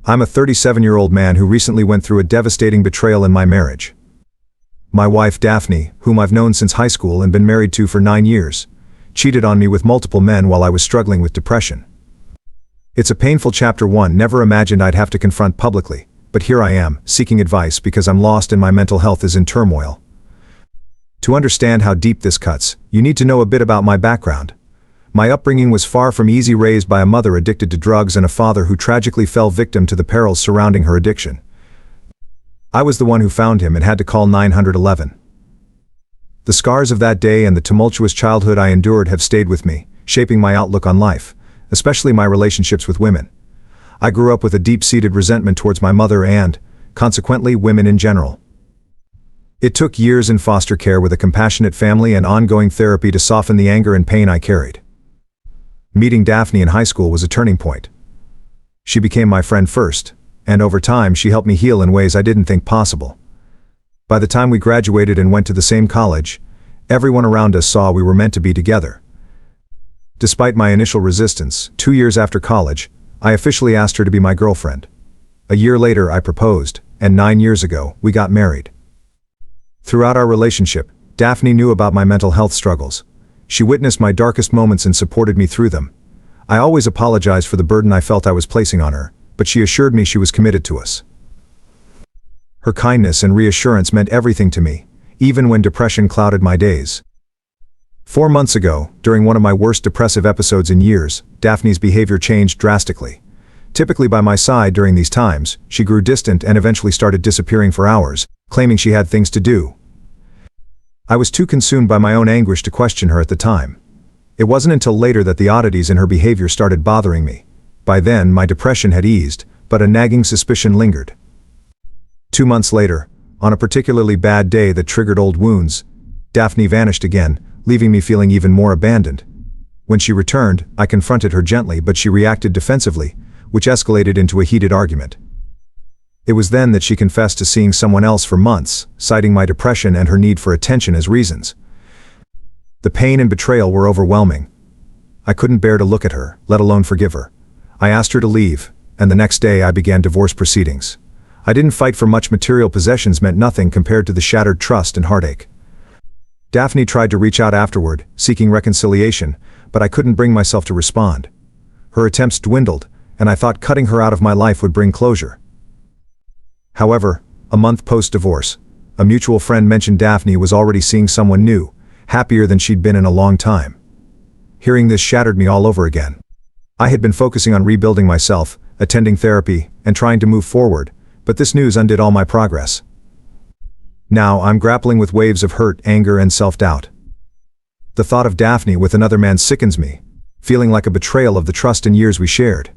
I'm a 37-year-old man who recently went through a devastating betrayal in my marriage. My wife Daphne, whom I've known since high school and been married to for 9 years, cheated on me with multiple men while I was struggling with depression. It's a painful chapter one never imagined I'd have to confront publicly, but here I am, seeking advice because I'm lost and my mental health is in turmoil. To understand how deep this cuts, you need to know a bit about my background. My upbringing was far from easy, raised by a mother addicted to drugs and a father who tragically fell victim to the perils surrounding her addiction. I was the one who found him and had to call 911. The scars of that day and the tumultuous childhood I endured have stayed with me, shaping my outlook on life, especially my relationships with women. I grew up with a deep-seated resentment towards my mother and, consequently, women in general. It took years in foster care with a compassionate family and ongoing therapy to soften the anger and pain I carried. Meeting Daphne in high school was a turning point. She became my friend first, and over time she helped me heal in ways I didn't think possible. By the time we graduated and went to the same college, everyone around us saw we were meant to be together. Despite my initial resistance, 2 years after college, I officially asked her to be my girlfriend. A year later I proposed, and 9 years ago, we got married. Throughout our relationship, Daphne knew about my mental health struggles. She witnessed my darkest moments and supported me through them. I always apologized for the burden I felt I was placing on her, but she assured me she was committed to us. Her kindness and reassurance meant everything to me, even when depression clouded my days. 4 months ago, during one of my worst depressive episodes in years, Daphne's behavior changed drastically. Typically by my side during these times, she grew distant and eventually started disappearing for hours, claiming she had things to do. I was too consumed by my own anguish to question her at the time. It wasn't until later that the oddities in her behavior started bothering me. By then, my depression had eased, but a nagging suspicion lingered. 2 months later, on a particularly bad day that triggered old wounds, Daphne vanished again, leaving me feeling even more abandoned. When she returned, I confronted her gently, but she reacted defensively, which escalated into a heated argument. It was then that she confessed to seeing someone else for months, citing my depression and her need for attention as reasons. The pain and betrayal were overwhelming. I couldn't bear to look at her, let alone forgive her. I asked her to leave, and the next day I began divorce proceedings. I didn't fight for much. Material possessions meant nothing compared to the shattered trust and heartache. Daphne tried to reach out afterward, seeking reconciliation, but I couldn't bring myself to respond. Her attempts dwindled, and I thought cutting her out of my life would bring closure. However, a month post-divorce, a mutual friend mentioned Daphne was already seeing someone new, happier than she'd been in a long time. Hearing this shattered me all over again. I had been focusing on rebuilding myself, attending therapy, and trying to move forward, but this news undid all my progress. Now I'm grappling with waves of hurt, anger, and self-doubt. The thought of Daphne with another man sickens me, feeling like a betrayal of the trust and years we shared.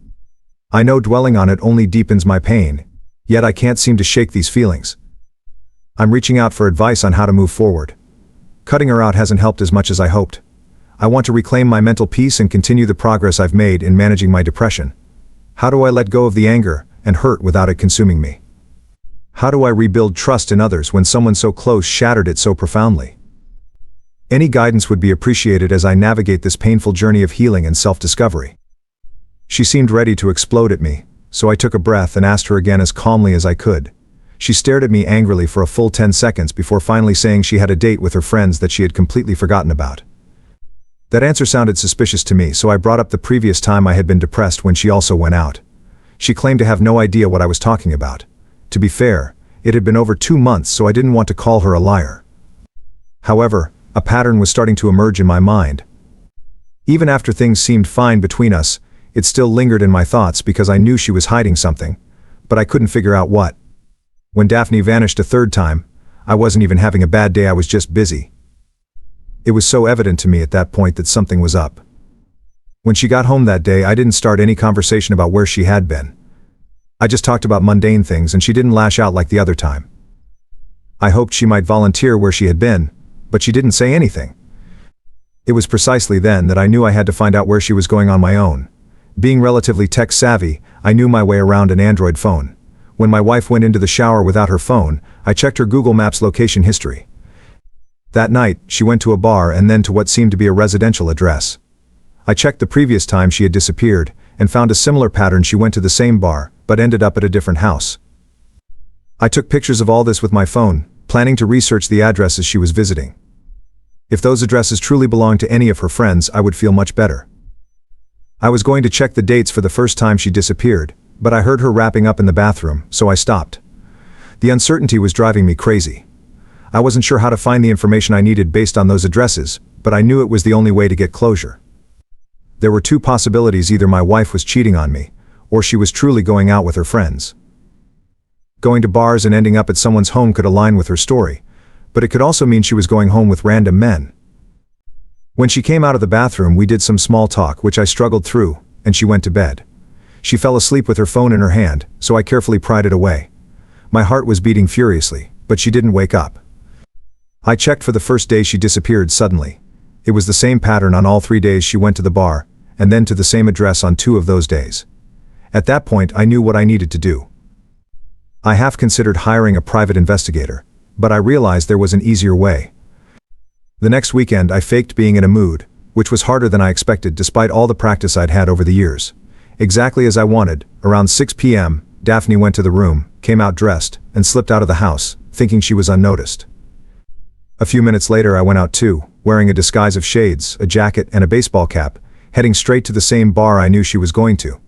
I know dwelling on it only deepens my pain, yet I can't seem to shake these feelings. I'm reaching out for advice on how to move forward. Cutting her out hasn't helped as much as I hoped. I want to reclaim my mental peace and continue the progress I've made in managing my depression. How do I let go of the anger and hurt without it consuming me? How do I rebuild trust in others when someone so close shattered it so profoundly? Any guidance would be appreciated as I navigate this painful journey of healing and self-discovery. She seemed ready to explode at me, so I took a breath and asked her again as calmly as I could. She stared at me angrily for a full 10 seconds before finally saying she had a date with her friends that she had completely forgotten about. That answer sounded suspicious to me, so I brought up the previous time I had been depressed when she also went out. She claimed to have no idea what I was talking about. To be fair, it had been over 2 months, so I didn't want to call her a liar. However, a pattern was starting to emerge in my mind. Even after things seemed fine between us, it still lingered in my thoughts because I knew she was hiding something, but I couldn't figure out what. When Daphne vanished a third time, I wasn't even having a bad day, I was just busy. It was so evident to me at that point that something was up. When she got home that day, I didn't start any conversation about where she had been. I just talked about mundane things and she didn't lash out like the other time. I hoped she might volunteer where she had been, but she didn't say anything. It was precisely then that I knew I had to find out where she was going on my own. Being relatively tech-savvy, I knew my way around an Android phone. When my wife went into the shower without her phone, I checked her Google Maps location history. That night, she went to a bar and then to what seemed to be a residential address. I checked the previous time she had disappeared, and found a similar pattern. She went to the same bar, but ended up at a different house. I took pictures of all this with my phone, planning to research the addresses she was visiting. If those addresses truly belonged to any of her friends, I would feel much better. I was going to check the dates for the first time she disappeared, but I heard her wrapping up in the bathroom, so I stopped. The uncertainty was driving me crazy. I wasn't sure how to find the information I needed based on those addresses, but I knew it was the only way to get closure. There were two possibilities: either my wife was cheating on me, or she was truly going out with her friends. Going to bars and ending up at someone's home could align with her story, but it could also mean she was going home with random men. When she came out of the bathroom, we did some small talk, which I struggled through, and she went to bed. She fell asleep with her phone in her hand, so I carefully pried it away. My heart was beating furiously, but she didn't wake up. I checked for the first day she disappeared suddenly. It was the same pattern on all 3 days she went to the bar, and then to the same address on 2 of those days. At that point, I knew what I needed to do. I half considered hiring a private investigator, but I realized there was an easier way. The next weekend, I faked being in a mood, which was harder than I expected despite all the practice I'd had over the years. Exactly as I wanted, around 6 p.m., Daphne went to the room, came out dressed, and slipped out of the house, thinking she was unnoticed. A few minutes later, I went out too, wearing a disguise of shades, a jacket, and a baseball cap, heading straight to the same bar I knew she was going to.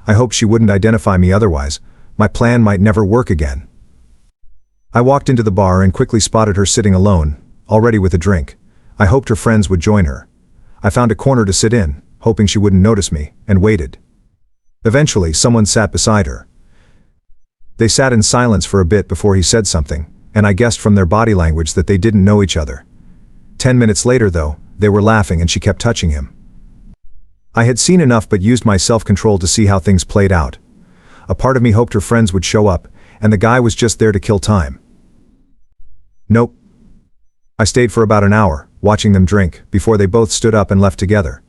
I hoped she wouldn't identify me otherwise. My plan might never work again. I walked into the bar and quickly spotted her sitting alone, already with a drink. I hoped her friends would join her. I found a corner to sit in, hoping she wouldn't notice me, and waited. Eventually, someone sat beside her. They sat in silence for a bit before he said something, and I guessed from their body language that they didn't know each other. 10 minutes later, though, they were laughing and she kept touching him. I had seen enough but used my self-control to see how things played out. A part of me hoped her friends would show up, and the guy was just there to kill time. Nope. I stayed for about an hour, watching them drink, before they both stood up and left together.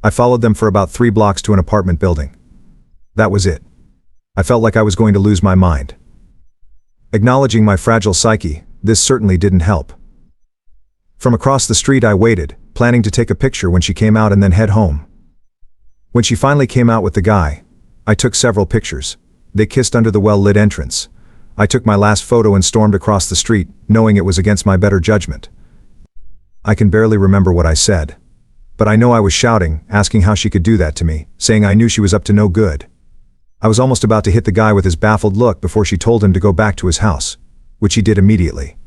I followed them for about 3 blocks to an apartment building. That was it. I felt like I was going to lose my mind. Acknowledging my fragile psyche, this certainly didn't help. From across the street I waited, planning to take a picture when she came out and then head home. When she finally came out with the guy, I took several pictures. They kissed under the well-lit entrance. I took my last photo and stormed across the street, knowing it was against my better judgment. I can barely remember what I said. But I know I was shouting, asking how she could do that to me, saying I knew she was up to no good. I was almost about to hit the guy with his baffled look before she told him to go back to his house, which he did immediately.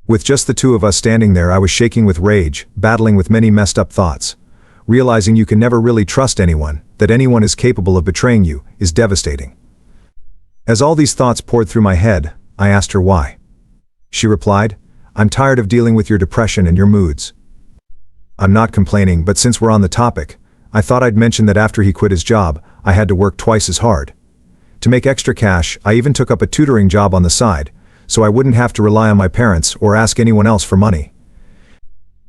With just the 2 of us standing there, I was shaking with rage, battling with many messed up thoughts. Realizing you can never really trust anyone, that anyone is capable of betraying you, is devastating. As all these thoughts poured through my head, I asked her why. She replied, "I'm tired of dealing with your depression and your moods." I'm not complaining, but since we're on the topic, I thought I'd mention that after he quit his job, I had to work twice as hard. To make extra cash, I even took up a tutoring job on the side, so I wouldn't have to rely on my parents or ask anyone else for money.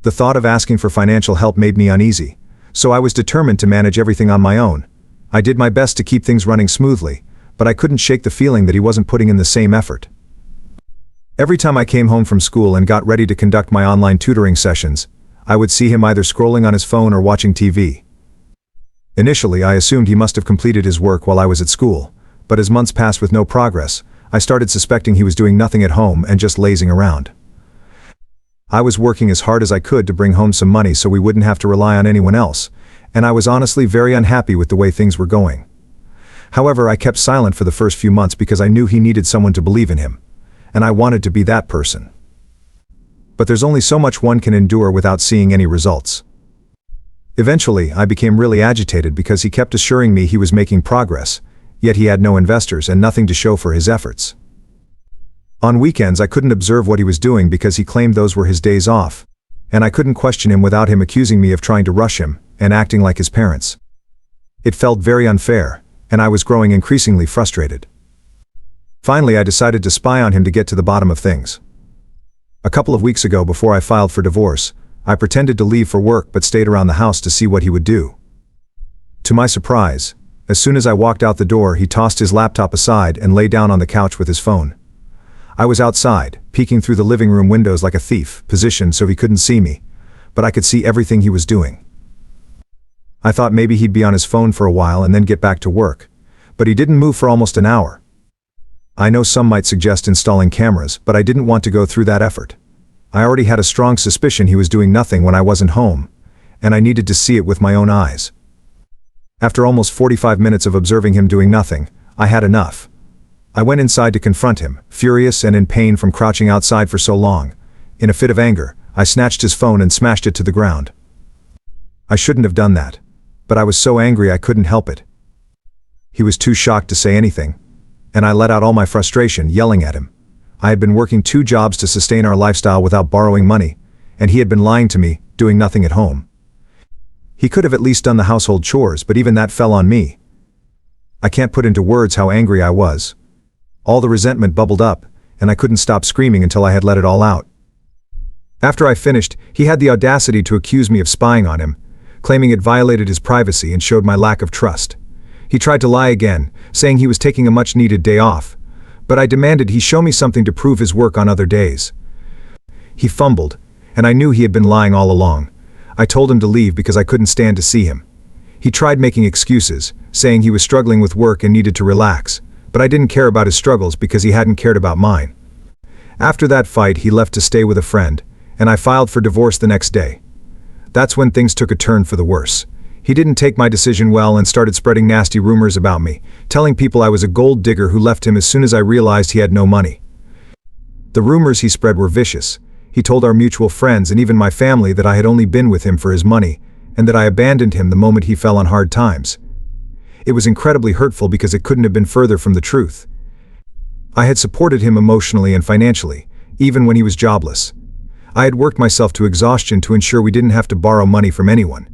The thought of asking for financial help made me uneasy, so I was determined to manage everything on my own. I did my best to keep things running smoothly, but I couldn't shake the feeling that he wasn't putting in the same effort. Every time I came home from school and got ready to conduct my online tutoring sessions, I would see him either scrolling on his phone or watching TV. Initially, I assumed he must have completed his work while I was at school, but as months passed with no progress, I started suspecting he was doing nothing at home and just lazing around. I was working as hard as I could to bring home some money so we wouldn't have to rely on anyone else, and I was honestly very unhappy with the way things were going. However, I kept silent for the first few months because I knew he needed someone to believe in him, and I wanted to be that person. But there's only so much one can endure without seeing any results. Eventually, I became really agitated because he kept assuring me he was making progress, yet he had no investors and nothing to show for his efforts. On weekends, I couldn't observe what he was doing because he claimed those were his days off, and I couldn't question him without him accusing me of trying to rush him and acting like his parents. It felt very unfair, and I was growing increasingly frustrated. Finally, I decided to spy on him to get to the bottom of things. A couple of weeks ago, before I filed for divorce, I pretended to leave for work but stayed around the house to see what he would do. To my surprise, as soon as I walked out the door, he tossed his laptop aside and lay down on the couch with his phone. I was outside, peeking through the living room windows like a thief, positioned so he couldn't see me, but I could see everything he was doing. I thought maybe he'd be on his phone for a while and then get back to work. But he didn't move for almost an hour. I know some might suggest installing cameras, but I didn't want to go through that effort. I already had a strong suspicion he was doing nothing when I wasn't home, and I needed to see it with my own eyes. After almost 45 minutes of observing him doing nothing, I had enough. I went inside to confront him, furious and in pain from crouching outside for so long. In a fit of anger, I snatched his phone and smashed it to the ground. I shouldn't have done that, but I was so angry I couldn't help it. He was too shocked to say anything, and I let out all my frustration, yelling at him. I had been working 2 jobs to sustain our lifestyle without borrowing money, and he had been lying to me, doing nothing at home. He could have at least done the household chores, but even that fell on me. I can't put into words how angry I was. All the resentment bubbled up, and I couldn't stop screaming until I had let it all out. After I finished, he had the audacity to accuse me of spying on him, claiming it violated his privacy and showed my lack of trust. He tried to lie again, saying he was taking a much-needed day off, but I demanded he show me something to prove his work on other days. He fumbled, and I knew he had been lying all along. I told him to leave because I couldn't stand to see him. He tried making excuses, saying he was struggling with work and needed to relax, but I didn't care about his struggles because he hadn't cared about mine. After that fight, he left to stay with a friend, and I filed for divorce the next day. That's when things took a turn for the worse. He didn't take my decision well and started spreading nasty rumors about me, telling people I was a gold digger who left him as soon as I realized he had no money. The rumors he spread were vicious. He told our mutual friends and even my family that I had only been with him for his money, and that I abandoned him the moment he fell on hard times. It was incredibly hurtful because it couldn't have been further from the truth. I had supported him emotionally and financially, even when he was jobless. I had worked myself to exhaustion to ensure we didn't have to borrow money from anyone.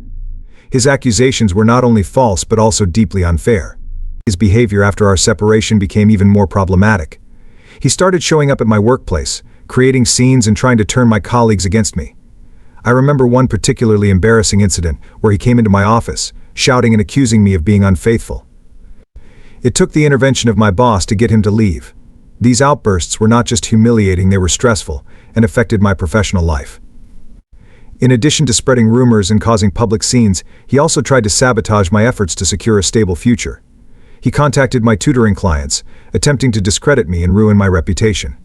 His accusations were not only false but also deeply unfair. His behavior after our separation became even more problematic. He started showing up at my workplace, creating scenes and trying to turn my colleagues against me. I remember one particularly embarrassing incident where he came into my office, shouting and accusing me of being unfaithful. It took the intervention of my boss to get him to leave. These outbursts were not just humiliating, they were stressful and affected my professional life. In addition to spreading rumors and causing public scenes, he also tried to sabotage my efforts to secure a stable future. He contacted my tutoring clients, attempting to discredit me and ruin my reputation.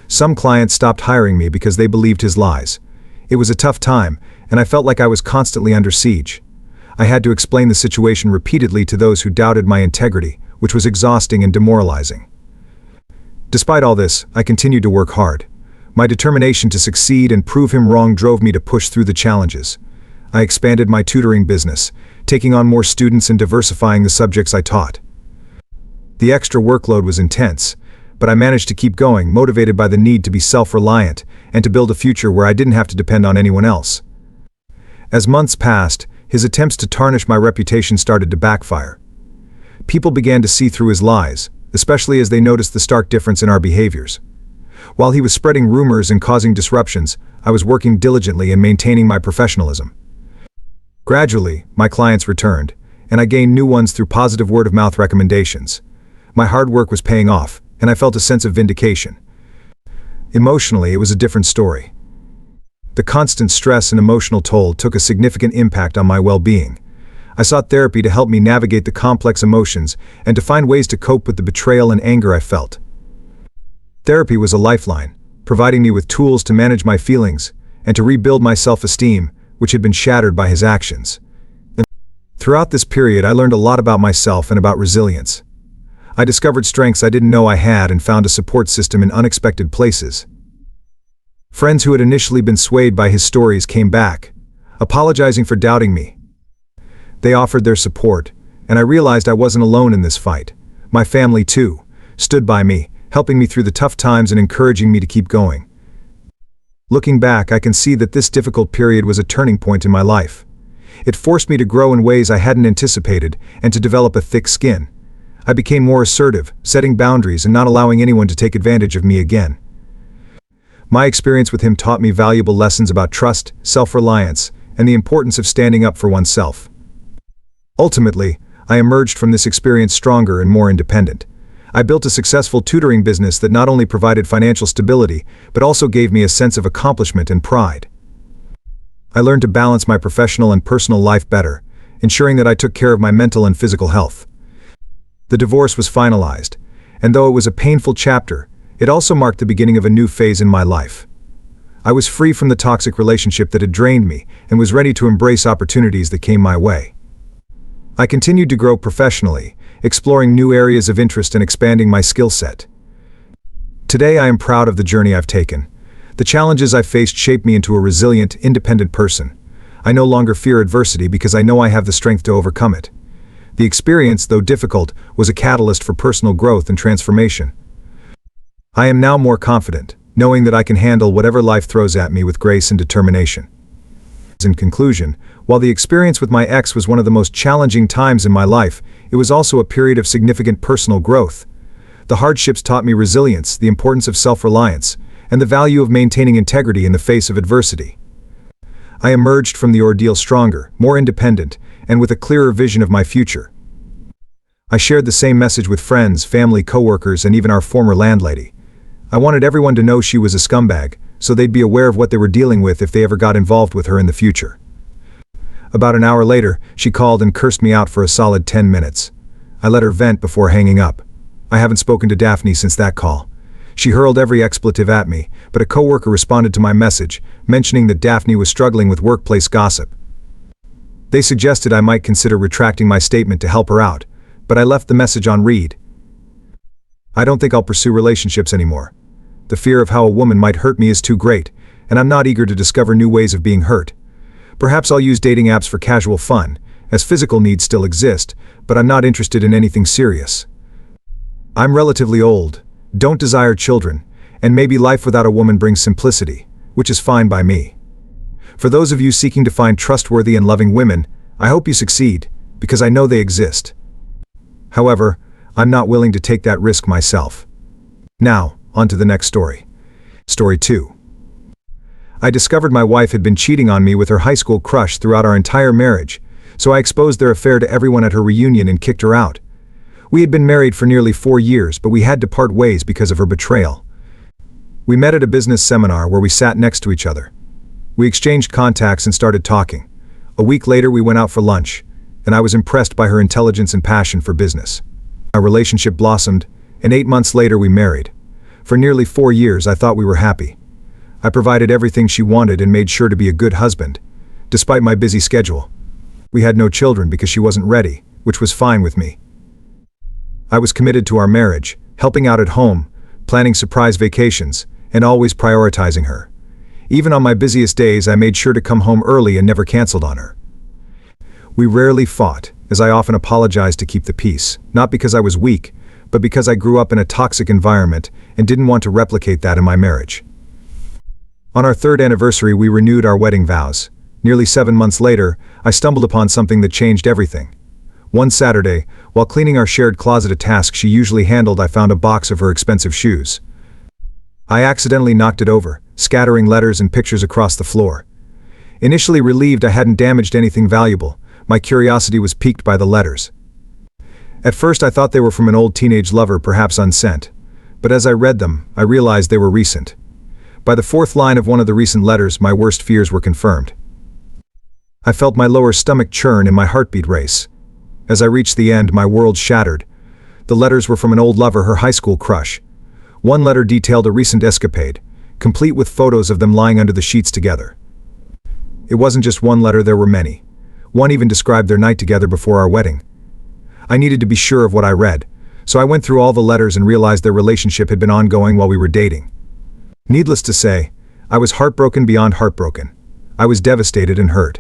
Some clients stopped hiring me because they believed his lies. It was a tough time, and I felt like I was constantly under siege. I had to explain the situation repeatedly to those who doubted my integrity, which was exhausting and demoralizing. Despite all this, I continued to work hard. My determination to succeed and prove him wrong drove me to push through the challenges. I expanded my tutoring business, taking on more students and diversifying the subjects I taught. The extra workload was intense, but I managed to keep going, motivated by the need to be self-reliant and to build a future where I didn't have to depend on anyone else. As months passed, his attempts to tarnish my reputation started to backfire. People began to see through his lies, especially as they noticed the stark difference in our behaviors. While he was spreading rumors and causing disruptions, I was working diligently and maintaining my professionalism. Gradually, my clients returned, and I gained new ones through positive word-of-mouth recommendations. My hard work was paying off, and I felt a sense of vindication. Emotionally, it was a different story. The constant stress and emotional toll took a significant impact on my well-being. I sought therapy to help me navigate the complex emotions and to find ways to cope with the betrayal and anger I felt. Therapy was a lifeline, providing me with tools to manage my feelings and to rebuild my self-esteem, which had been shattered by his actions. Throughout this period, I learned a lot about myself and about resilience. I discovered strengths I didn't know I had and found a support system in unexpected places. Friends who had initially been swayed by his stories came back, apologizing for doubting me. They offered their support, and I realized I wasn't alone in this fight. My family, too, stood by me, helping me through the tough times and encouraging me to keep going. Looking back, I can see that this difficult period was a turning point in my life. It forced me to grow in ways I hadn't anticipated and to develop a thick skin. I became more assertive, setting boundaries and not allowing anyone to take advantage of me again. My experience with him taught me valuable lessons about trust, self-reliance, and the importance of standing up for oneself. Ultimately, I emerged from this experience stronger and more independent. I built a successful tutoring business that not only provided financial stability, but also gave me a sense of accomplishment and pride. I learned to balance my professional and personal life better, ensuring that I took care of my mental and physical health. The divorce was finalized, and though it was a painful chapter, it also marked the beginning of a new phase in my life. I was free from the toxic relationship that had drained me and was ready to embrace opportunities that came my way. I continued to grow professionally, exploring new areas of interest and expanding my skill set. Today I am proud of the journey I've taken. The challenges I faced shaped me into a resilient, independent person. I no longer fear adversity because I know I have the strength to overcome it. The experience, though difficult, was a catalyst for personal growth and transformation. I am now more confident, knowing that I can handle whatever life throws at me with grace and determination. In conclusion, while the experience with my ex was one of the most challenging times in my life, it was also a period of significant personal growth. The hardships taught me resilience, the importance of self-reliance, and the value of maintaining integrity in the face of adversity. I emerged from the ordeal stronger, more independent, and with a clearer vision of my future. I shared the same message with friends, family, coworkers, and even our former landlady. I wanted everyone to know she was a scumbag, so they'd be aware of what they were dealing with if they ever got involved with her in the future. About an hour later, she called and cursed me out for a solid 10 minutes. I let her vent before hanging up. I haven't spoken to Daphne since that call. She hurled every expletive at me, but a coworker responded to my message, mentioning that Daphne was struggling with workplace gossip. They suggested I might consider retracting my statement to help her out, but I left the message on read. I don't think I'll pursue relationships anymore. The fear of how a woman might hurt me is too great, and I'm not eager to discover new ways of being hurt. Perhaps I'll use dating apps for casual fun, as physical needs still exist, but I'm not interested in anything serious. I'm relatively old, don't desire children, and maybe life without a woman brings simplicity, which is fine by me. For those of you seeking to find trustworthy and loving women, I hope you succeed, because I know they exist. However, I'm not willing to take that risk myself. Now, on to the next story. Story 2. I discovered my wife had been cheating on me with her high school crush throughout our entire marriage, so I exposed their affair to everyone at her reunion and kicked her out. We had been married for nearly 4 years, but we had to part ways because of her betrayal. We met at a business seminar where we sat next to each other. We exchanged contacts and started talking. A week later we went out for lunch, and I was impressed by her intelligence and passion for business. Our relationship blossomed, and 8 months later we married. For nearly 4 years I thought we were happy. I provided everything she wanted and made sure to be a good husband, despite my busy schedule. We had no children because she wasn't ready, which was fine with me. I was committed to our marriage, helping out at home, planning surprise vacations, and always prioritizing her. Even on my busiest days I made sure to come home early and never canceled on her. We rarely fought, as I often apologized to keep the peace, not because I was weak, but because I grew up in a toxic environment and didn't want to replicate that in my marriage. On our 3rd anniversary we renewed our wedding vows. Nearly 7 months later, I stumbled upon something that changed everything. One Saturday, while cleaning our shared closet, a task she usually handled, I found a box of her expensive shoes. I accidentally knocked it over, scattering letters and pictures across the floor. Initially relieved I hadn't damaged anything valuable, my curiosity was piqued by the letters. At first I thought they were from an old teenage lover, perhaps unsent, but as I read them, I realized they were recent. By the 4th line of one of the recent letters, my worst fears were confirmed. I felt my lower stomach churn and my heartbeat race. As I reached the end, my world shattered. The letters were from an old lover, her high school crush. One letter detailed a recent escapade, complete with photos of them lying under the sheets together. It wasn't just one letter, there were many. One even described their night together before our wedding. I needed to be sure of what I read, so I went through all the letters and realized their relationship had been ongoing while we were dating. Needless to say, I was heartbroken beyond heartbroken. I was devastated and hurt.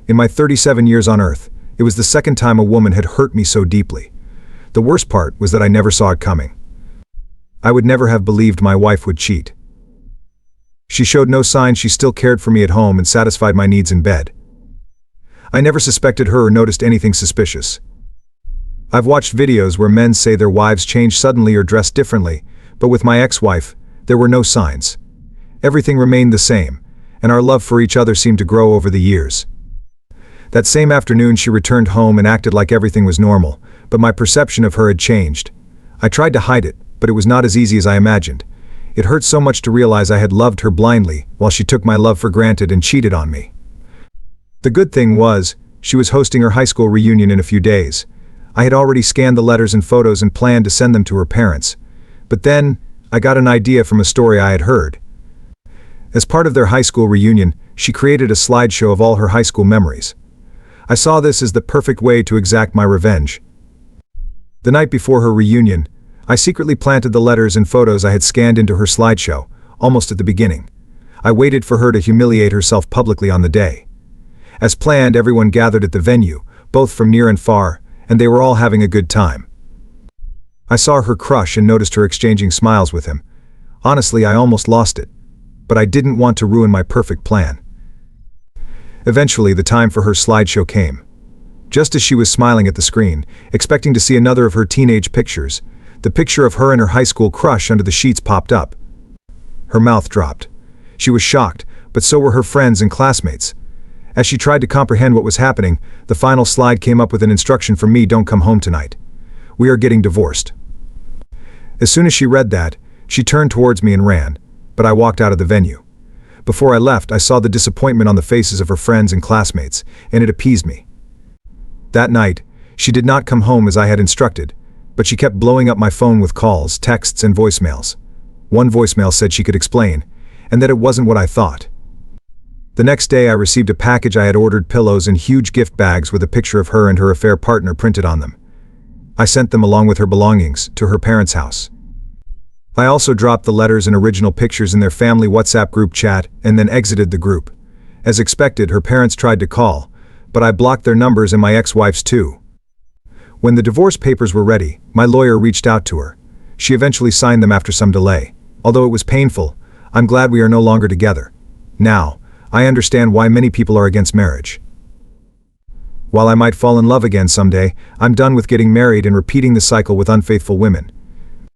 In my 37 years on Earth, it was the second time a woman had hurt me so deeply. The worst part was that I never saw it coming. I would never have believed my wife would cheat. She showed no sign she still cared for me at home and satisfied my needs in bed. I never suspected her or noticed anything suspicious. I've watched videos where men say their wives change suddenly or dress differently, but with my ex-wife, there were no signs. Everything remained the same, and our love for each other seemed to grow over the years. That same afternoon she returned home and acted like everything was normal, but my perception of her had changed. I tried to hide it, but it was not as easy as I imagined. It hurt so much to realize I had loved her blindly, while she took my love for granted and cheated on me. The good thing was, She was hosting her high school reunion in a few days. I had already scanned the letters and photos and planned to send them to her parents. But then, I got an idea from a story I had heard. As part of their high school reunion, she created a slideshow of all her high school memories. I saw this as the perfect way to exact my revenge. The night before her reunion, I secretly planted the letters and photos I had scanned into her slideshow, almost at the beginning. I waited for her to humiliate herself publicly on the day. As planned, everyone gathered at the venue, both from near and far, and they were all having a good time. I saw her crush and noticed her exchanging smiles with him. Honestly, I almost lost it. But I didn't want to ruin my perfect plan. Eventually, the time for her slideshow came. Just as she was smiling at the screen, expecting to see another of her teenage pictures, the picture of her and her high school crush under the sheets popped up. Her mouth dropped. She was shocked, but so were her friends and classmates. As she tried to comprehend what was happening, the final slide came up with an instruction from me: "Don't come home tonight. We are getting divorced." As soon as she read that, she turned towards me and ran, but I walked out of the venue. Before I left, I saw the disappointment on the faces of her friends and classmates, and it appeased me. That night, she did not come home as I had instructed, but she kept blowing up my phone with calls, texts, and voicemails. One voicemail said she could explain, and that it wasn't what I thought. The next day I received a package. I had ordered pillows and huge gift bags with a picture of her and her affair partner printed on them. I sent them along with her belongings to her parents' house. I also dropped the letters and original pictures in their family WhatsApp group chat and then exited the group. As expected, her parents tried to call, but I blocked their numbers and my ex-wife's too. When the divorce papers were ready, my lawyer reached out to her. She eventually signed them after some delay. Although it was painful, I'm glad we are no longer together. Now, I understand why many people are against marriage. While I might fall in love again someday, I'm done with getting married and repeating the cycle with unfaithful women.